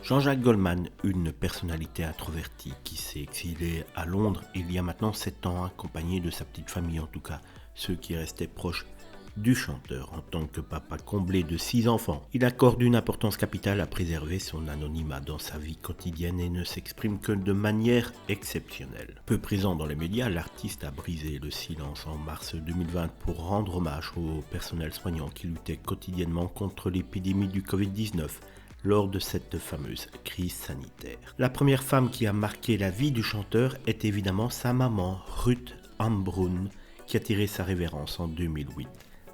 Jean-Jacques Goldman, une personnalité introvertie qui s'est exilé à Londres il y a maintenant 7 ans, accompagné de sa petite famille, en tout cas ceux qui restaient proches du chanteur. En tant que papa comblé de 6 enfants, il accorde une importance capitale à préserver son anonymat dans sa vie quotidienne et ne s'exprime que de manière exceptionnelle. Peu présent dans les médias, l'artiste a brisé le silence en mars 2020 pour rendre hommage au personnel soignant qui luttait quotidiennement contre l'épidémie du Covid-19 lors de cette fameuse crise sanitaire. La première femme qui a marqué la vie du chanteur est évidemment sa maman, Ruth Hambrun, qui a tiré sa révérence en 2008.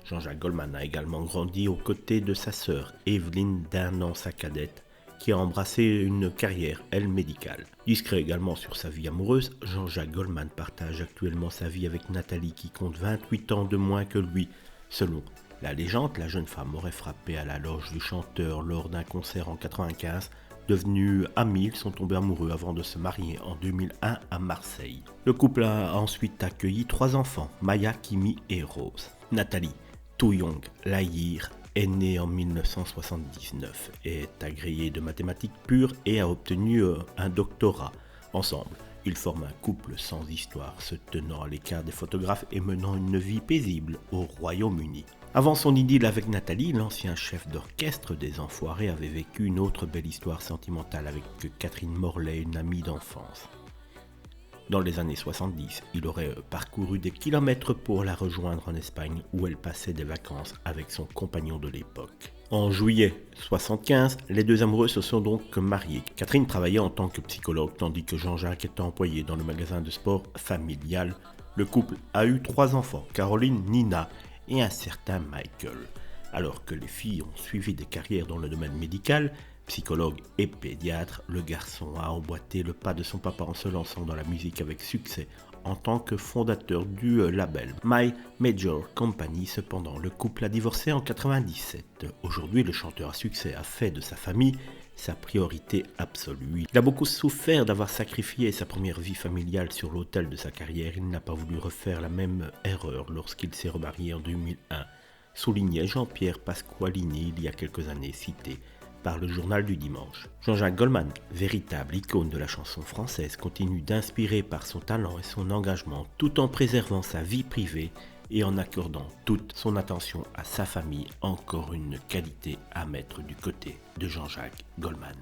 Jean-Jacques Goldman a également grandi aux côtés de sa sœur, Evelyne, d'1 an sa cadette, qui a embrassé une carrière, elle, médicale. Discret également sur sa vie amoureuse, Jean-Jacques Goldman partage actuellement sa vie avec Nathalie qui compte 28 ans de moins que lui. Selon la légende, la jeune femme aurait frappé à la loge du chanteur lors d'un concert en 1995. Devenus amis, ils sont tombés amoureux avant de se marier en 2001 à Marseille. Le couple a ensuite accueilli 3 enfants, Maya, Kimi et Rose. Nathalie Touyong Lahir est née en 1979, est agrégée de mathématiques pures et a obtenu un doctorat. Ensemble, ils forment un couple sans histoire, se tenant à l'écart des photographes et menant une vie paisible au Royaume-Uni. Avant son idylle avec Nathalie, l'ancien chef d'orchestre des Enfoirés avait vécu une autre belle histoire sentimentale avec Catherine Morlaix, une amie d'enfance. Dans les années 70, il aurait parcouru des kilomètres pour la rejoindre en Espagne où elle passait des vacances avec son compagnon de l'époque. En juillet 1975, les deux amoureux se sont donc mariés. Catherine travaillait en tant que psychologue tandis que Jean-Jacques était employé dans le magasin de sport familial. Le couple a eu 3 enfants, Caroline, Nina et un certain Michael. Alors que les filles ont suivi des carrières dans le domaine médical, psychologue et pédiatre, le garçon a emboîté le pas de son papa en se lançant dans la musique avec succès en tant que fondateur du label My Major Company. Cependant, le couple a divorcé en 1997. Aujourd'hui, le chanteur à succès a fait de sa famille sa priorité absolue. Il a beaucoup souffert d'avoir sacrifié sa première vie familiale sur l'autel de sa carrière. Il n'a pas voulu refaire la même erreur lorsqu'il s'est remarié en 2001, soulignait Jean-Pierre Pasqualini il y a quelques années, cité par le journal du dimanche. Jean-Jacques Goldman, véritable icône de la chanson française, continue d'inspirer par son talent et son engagement tout en préservant sa vie privée et en accordant toute son attention à sa famille, encore une qualité à mettre du côté de Jean-Jacques Goldman.